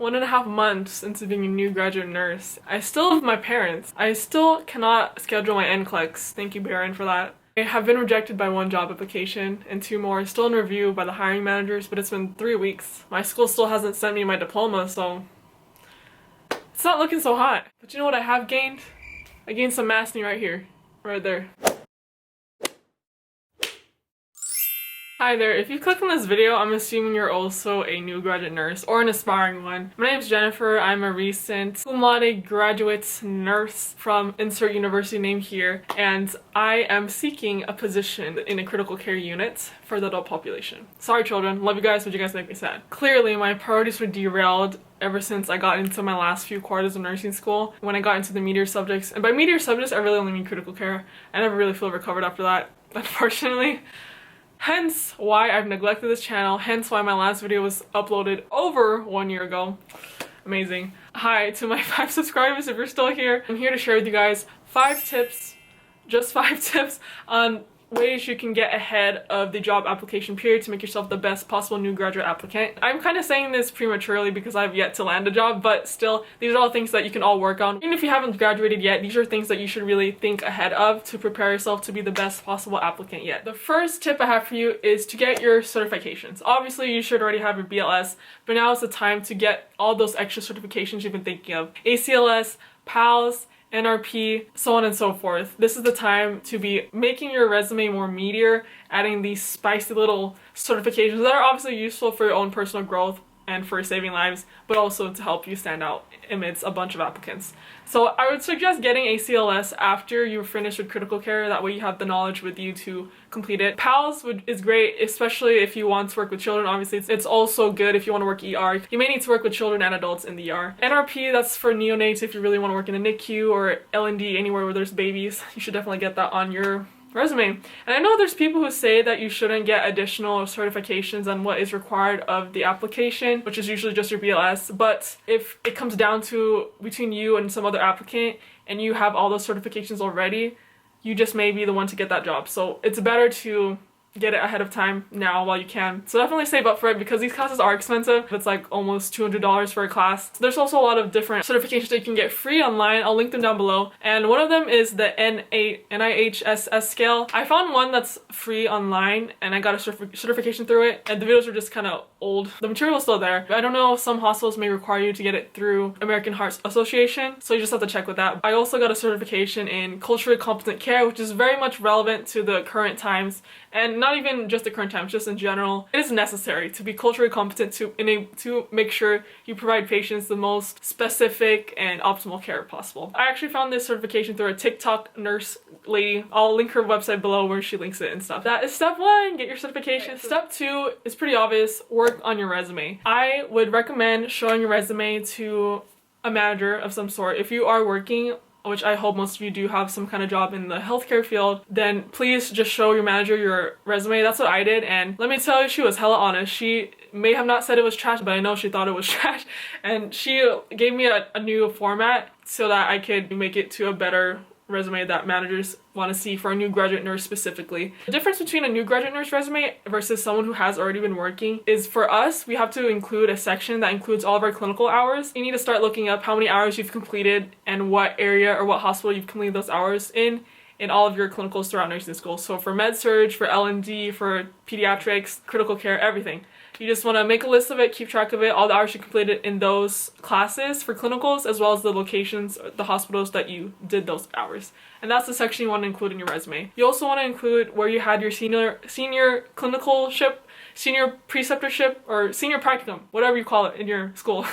1.5 months into being a new graduate nurse. I still live with my parents. I still cannot schedule my NCLEX. Thank you, Baron, for that. I have been rejected by 1 job application and 2 more still in review by the hiring managers, but it's been 3 weeks. My school still hasn't sent me my diploma, so it's not looking so hot. But you know what I have gained? I gained some mass knee right here, right there. Hi there, if you clicked on this video, I'm assuming you're also a new graduate nurse or an aspiring one. My name is Jennifer. I'm a recent cum laude graduate nurse from insert university name here, and I am seeking a position in a critical care unit for the adult population. Sorry children, love you guys, but you guys make me sad. Clearly, my priorities were derailed ever since I got into my last few quarters of nursing school, when I got into the meteor subjects. And by meteor subjects, I really only mean critical care. I never really feel recovered after that, unfortunately. Hence why I've neglected this channel, hence why my last video was uploaded over 1 year ago. Amazing. Hi to my 5 subscribers if you're still here. I'm here to share with you guys 5 tips, just 5 tips on ways you can get ahead of the job application period to make yourself the best possible new graduate applicant. I'm kind of saying this prematurely because I've yet to land a job, but still, these are all things that you can all work on. Even if you haven't graduated yet, these are things that you should really think ahead of to prepare yourself to be the best possible applicant yet. The first tip I have for you is to get your certifications. Obviously, you should already have your BLS, but now is the time to get all those extra certifications you've been thinking of. ACLS, PALS, NRP, so on and so forth. This is the time to be making your resume more meatier, adding these spicy little certifications that are obviously useful for your own personal growth and for saving lives, but also to help you stand out amidst a bunch of applicants. So I would suggest getting ACLS after you're finished with critical care. That way you have the knowledge with you to complete it. PALS is great, especially if you want to work with children. Obviously, it's also good if you want to work ER. You may need to work with children and adults in the ER. NRP, that's for neonates if you really want to work in a NICU or L&D, anywhere where there's babies. You should definitely get that on your resume. And I know there's people who say that you shouldn't get additional certifications on what is required of the application, which is usually just your BLS, but if it comes down to between you and some other applicant and you have all those certifications already, you just may be the one to get that job. So it's better to get it ahead of time now while you can. So definitely save up for it because these classes are expensive. It's like almost $200 for a class. There's also a lot of different certifications that you can get free online. I'll link them down below. And one of them is the NIHSS scale. I found one that's free online and I got a certification through it, and the videos are just kind of old. The material is still there. I don't know, some hospitals may require you to get it through American Heart Association, so you just have to check with that. I also got a certification in culturally competent care, which is very much relevant to the current times, and not even just the current times, just in general. It is necessary to be culturally competent to make sure you provide patients the most specific and optimal care possible. I actually found this certification through a TikTok nurse lady. I'll link her website below where she links it and stuff. That is step 1, get your certification. Step 2 is pretty obvious, work on your resume. I would recommend showing your resume to a manager of some sort. If you are working, which I hope most of you do have some kind of job in the healthcare field, then please just show your manager your resume. That's what I did, and let me tell you, she was hella honest. She may have not said it was trash, but I know she thought it was trash, and she gave me a new format so that I could make it to a better resume that managers want to see for a new graduate nurse specifically. The difference between a new graduate nurse resume versus someone who has already been working is, for us, we have to include a section that includes all of our clinical hours. You need to start looking up how many hours you've completed and what area or what hospital you've completed those hours in all of your clinicals throughout nursing school. So for med surg, for L&D, for pediatrics, critical care, everything. You just want to make a list of it, keep track of it, all the hours you completed in those classes for clinicals, as well as the locations, the hospitals that you did those hours. And that's the section you want to include in your resume. You also want to include where you had your senior clinicalship, senior preceptorship, or senior practicum, whatever you call it in your school.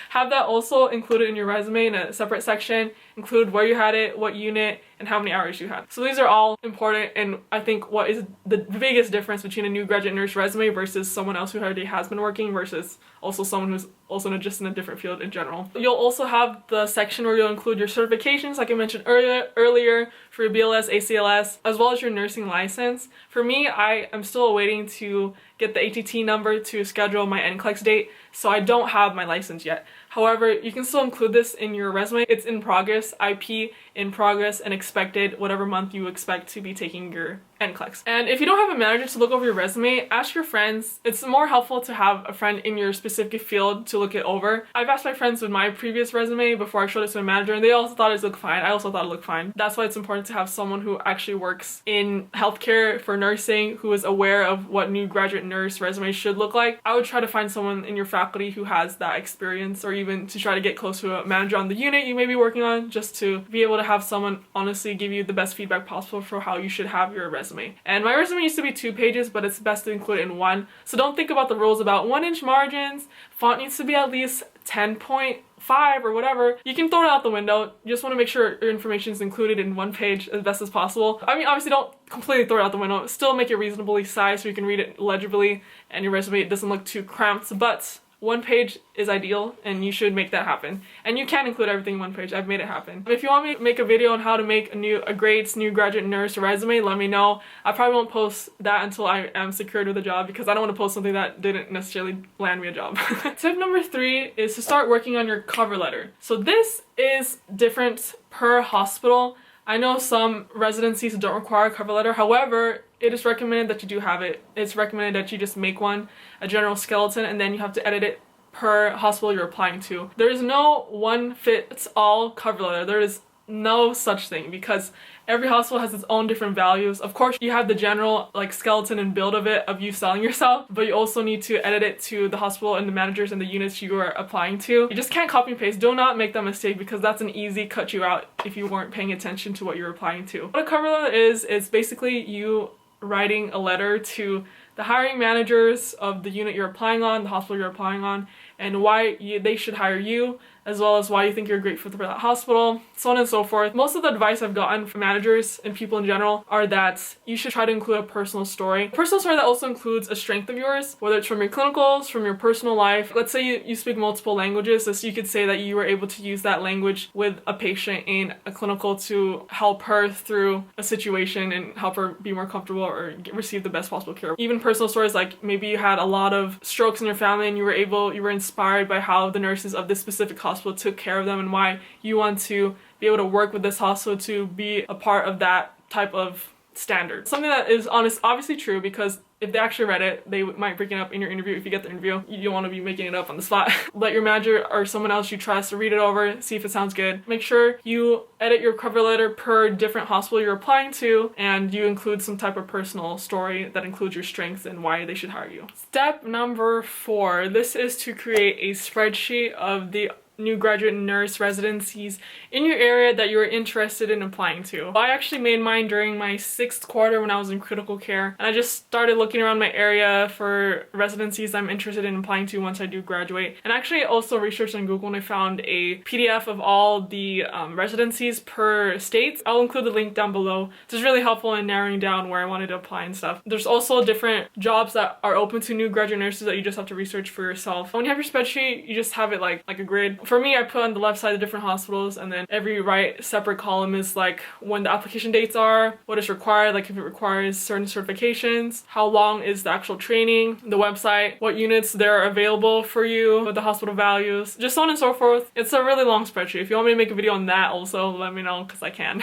Have that also included in your resume in a separate section. Include where you had it, what unit, and how many hours you had. So these are all important, and I think what is the biggest difference between a new graduate nurse resume versus someone else who already has been working versus also someone who's also just in a different field in general. You'll also have the section where you'll include your certifications, like I mentioned earlier for your BLS, ACLS, as well as your nursing license. For me, I am still waiting to get the ATT number to schedule my NCLEX date. so I don't have my license yet. However, you can still include this in your resume. It's in progress, IP in progress, and expected whatever month you expect to be taking your NCLEX. And if you don't have a manager to look over your resume, ask your friends. It's more helpful to have a friend in your specific field to look it over. I've asked my friends with my previous resume before I showed it to a manager, and they also thought it looked fine. I also thought it looked fine. That's why it's important to have someone who actually works in healthcare for nursing, who is aware of what new graduate nurse resumes should look like. I would try to find someone in your faculty who has that experience, or even to try to get close to a manager on the unit you may be working on, just to be able to have someone honestly give you the best feedback possible for how you should have your resume. And my resume used to be 2 pages, but it's best to include it in 1. So don't think about the rules about 1-inch margins. Font needs to be at least 10.5 or whatever. You can throw it out the window. You just want to make sure your information is included in 1 page as best as possible. I mean, obviously don't completely throw it out the window. Still make it reasonably sized so you can read it legibly and your resume doesn't look too cramped, but 1 page is ideal and you should make that happen. And you can include everything in 1 page. I've made it happen. If you want me to make a video on how to make a grades new graduate nurse resume, let me know. I probably won't post that until I am secured with a job, because I don't want to post something that didn't necessarily land me a job. Tip number 3 is to start working on your cover letter. So this is different per hospital. I know some residencies don't require a cover letter. However, it is recommended that you do have it. It's recommended that you just make one, a general skeleton, and then you have to edit it per hospital you're applying to. There is no one-fits-all cover letter. There is no such thing, because every hospital has its own different values. Of course, you have the general like skeleton and build of it, of you selling yourself, but you also need to edit it to the hospital and the managers and the units you are applying to. You just can't copy and paste. Do not make that mistake, because that's an easy cut you out if you weren't paying attention to what you're applying to. What a cover letter is basically you writing a letter to the hiring managers of the unit you're applying on, the hospital you're applying on, and why they should hire you, as well as why you think you're a great fit for that hospital, so on and so forth. Most of the advice I've gotten from managers and people in general are that you should try to include a personal story. A personal story that also includes a strength of yours, whether it's from your clinicals, from your personal life. Let's say you speak multiple languages, so you could say that you were able to use that language with a patient in a clinical to help her through a situation and help her be more comfortable or receive the best possible care. Even personal stories, like maybe you had a lot of strokes in your family and you were inspired by how the nurses of this specific hospital took care of them, and why you want to be able to work with this hospital to be a part of that type of standard. Something that is obviously true, because if they actually read it, they might bring it up in your interview. If you get the interview, you don't want to be making it up on the spot. Let your manager or someone else you trust read it over, see if it sounds good. Make sure you edit your cover letter per different hospital you're applying to, and you include some type of personal story that includes your strengths and why they should hire you. Step number 4. This is to create a spreadsheet of the new graduate nurse residencies in your area that you're interested in applying to. I actually made mine during my 6th quarter when I was in critical care, and I just started looking around my area for residencies I'm interested in applying to once I do graduate. And actually also researched on Google, and I found a PDF of all the residencies per state. I'll include the link down below. This is really helpful in narrowing down where I wanted to apply and stuff. There's also different jobs that are open to new graduate nurses that you just have to research for yourself. When you have your spreadsheet, you just have it like a grid. For me, I put on the left side the different hospitals, and then every right separate column is like when the application dates are, what is required, like if it requires certain certifications, how long is the actual training, the website, what units there are available for you, what the hospital values, just so on and so forth. It's a really long spreadsheet. If you want me to make a video on that also, let me know, because I can.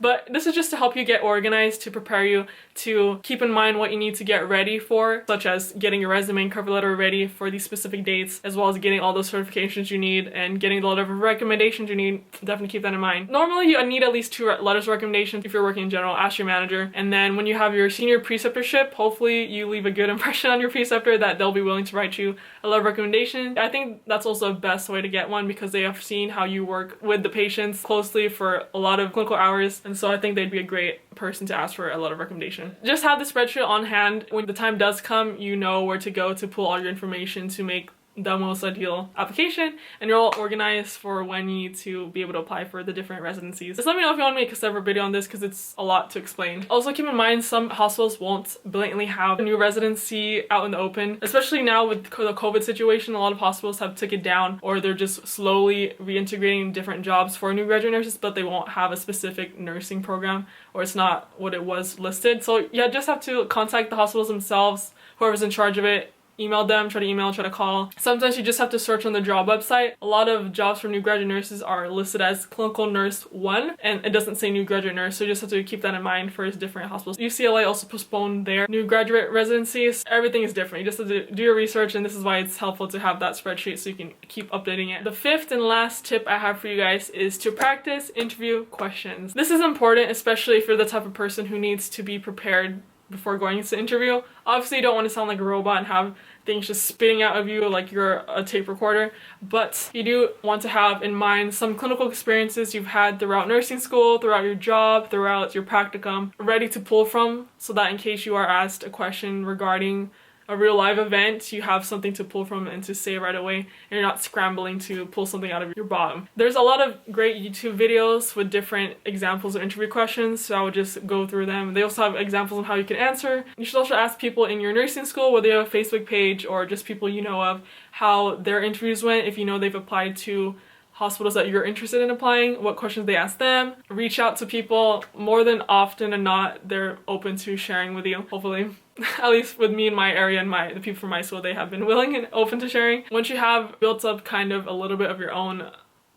But this is just to help you get organized, to prepare you to keep in mind what you need to get ready for, such as getting your resume and cover letter ready for these specific dates, as well as getting all those certifications you need and getting the letter of recommendations you need. Definitely keep that in mind. Normally you need at least 2 letters of recommendation if you're working in general. Ask your manager, and then when you have your senior preceptorship, hopefully you leave a good impression on your preceptor that they'll be willing to write you a letter of recommendation. I think that's also the best way to get one, because they have seen how you work with the patients closely for a lot of clinical hours, and so I think they'd be a great person to ask for a letter of recommendation. Just have the spreadsheet on hand. When the time does come, you know where to go to pull all your information to make the most ideal application, and you're all organized for when you need to be able to apply for the different residencies. Just let me know if you want to make a separate video on this, because it's a lot to explain. Also keep in mind, some hospitals won't blatantly have a new residency out in the open, especially now with the COVID situation. A lot of hospitals have took it down, or they're just slowly reintegrating different jobs for new graduate nurses, but they won't have a specific nursing program, or it's not what it was listed. So yeah, just have to contact the hospitals themselves, whoever's in charge of it, email them, try to call. Sometimes you just have to search on the job website. A lot of jobs for new graduate nurses are listed as clinical nurse 1 and it doesn't say new graduate nurse, so you just have to keep that in mind for different hospitals. UCLA also postponed their new graduate residencies. Everything is different. You just have to do your research, and this is why it's helpful to have that spreadsheet so you can keep updating it. The fifth and last tip I have for you guys is to practice interview questions. This is important, especially if you're the type of person who needs to be prepared before going into the interview. Obviously, you don't want to sound like a robot and have things just spitting out of you like you're a tape recorder, but you do want to have in mind some clinical experiences you've had throughout nursing school, throughout your job, throughout your practicum, ready to pull from, so that in case you are asked a question regarding a real live event, you have something to pull from and to say right away, and you're not scrambling to pull something out of your bottom. There's a lot of great YouTube videos with different examples of interview questions, so I would just go through them. They also have examples on how you can answer. You should also ask people in your nursing school, whether you have a Facebook page or just people you know of, how their interviews went, if you know they've applied to hospitals that you're interested in applying, what questions they ask them. Reach out to people. More than often than not, they're open to sharing with you, hopefully. At least with me in my area and the people from my school, they have been willing and open to sharing. Once you have built up kind of a little bit of your own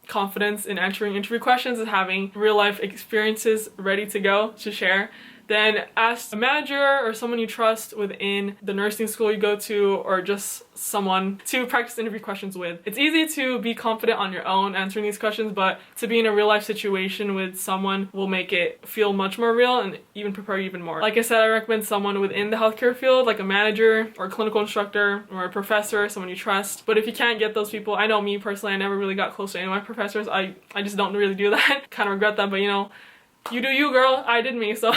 confidence in answering interview questions and having real life experiences ready to go to share, then ask a manager or someone you trust within the nursing school you go to, or just someone to practice interview questions with. It's easy to be confident on your own answering these questions, but to be in a real life situation with someone will make it feel much more real and even prepare you even more. Like I said, I recommend someone within the healthcare field, like a manager or a clinical instructor or a professor, someone you trust. But if you can't get those people, I know me personally, I never really got close to any of my professors. I just don't really do that. Kind of regret that, but you know, you do you, girl. I did me, so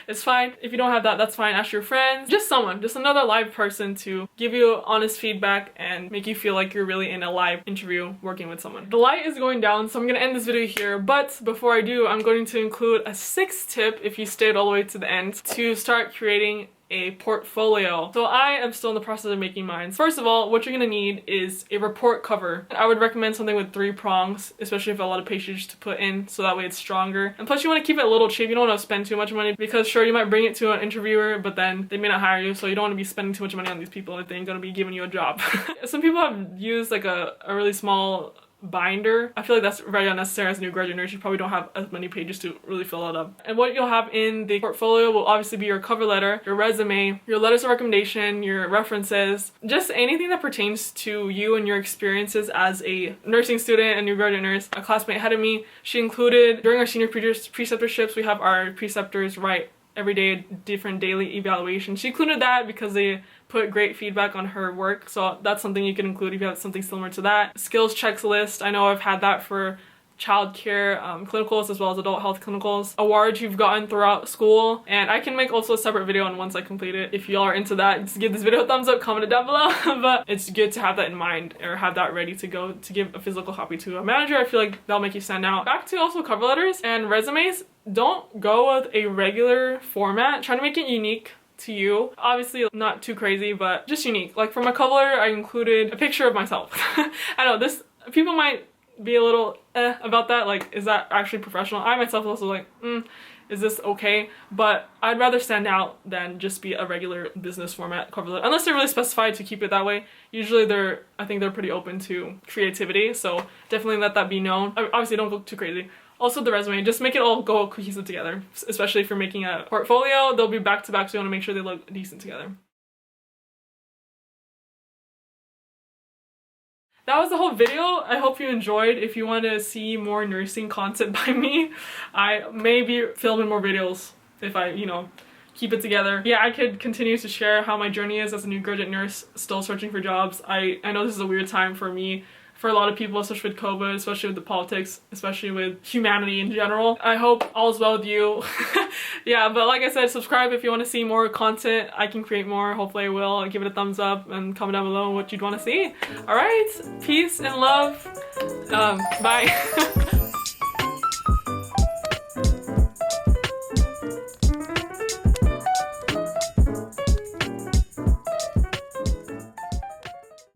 it's fine. If you don't have that, that's fine. Ask your friends. Just someone, just another live person to give you honest feedback and make you feel like you're really in a live interview working with someone. The light is going down, so I'm gonna end this video here. But before I do, I'm going to include a 6th tip, if you stayed all the way to the end, to start creating a portfolio. So I am still in the process of making mine. First of all, what you're gonna need is a report cover. I would recommend something with 3 prongs, especially if you have a lot of pages to put in, so that way it's stronger. And plus you wanna keep it a little cheap. You don't wanna spend too much money, because sure, you might bring it to an interviewer, but then they may not hire you, so you don't wanna be spending too much money on these people if they ain't gonna be giving you a job. Some people have used like a really small binder. I feel like that's very unnecessary. As a new graduate nurse, you probably don't have as many pages to really fill it up. And what you'll have in the portfolio will obviously be your cover letter, your resume, your letters of recommendation, your references, just anything that pertains to you and your experiences as a nursing student, a new graduate nurse. A classmate ahead of me, she included, during our senior preceptorships, we have our preceptors write every day different daily evaluations. She included that because they put great feedback on her work, so that's something you can include if you have something similar to that. Skills checklist, I know I've had that for childcare clinicals as well as adult health clinicals. Awards you've gotten throughout school, and I can make also a separate video on once I complete it. If y'all are into that, just give this video a thumbs up, comment it down below. But it's good to have that in mind, or have that ready to go to give a physical copy to a manager. I feel like that'll make you stand out. Back to also cover letters and resumes, don't go with a regular format. Try to make it unique to you. Obviously not too crazy, but just unique. Like for my cover letter, I included a picture of myself. I know this, people might be a little about that, like, is that actually professional? I myself also like, is this okay? But I'd rather stand out than just be a regular business format cover letter, unless they're really specified to keep it that way. Usually I think they're pretty open to creativity, so definitely let that be known. Obviously don't go too crazy. Also the resume, just make it all go cohesive together, especially if you're making a portfolio. They'll be back to back, so you want to make sure they look decent together. That was the whole video. I hope you enjoyed. If you want to see more nursing content by me, I may be filming more videos if I, you know, keep it together. Yeah, I could continue to share how my journey is as a new graduate nurse, still searching for jobs. I know this is a weird time for me, for a lot of people, especially with COVID, especially with the politics, especially with humanity in general. I hope all is well with you. Yeah, but like I said, subscribe if you want to see more content. I can create more. Hopefully I will. Give it a thumbs up and comment down below what you'd want to see. Alright, peace and love. Bye.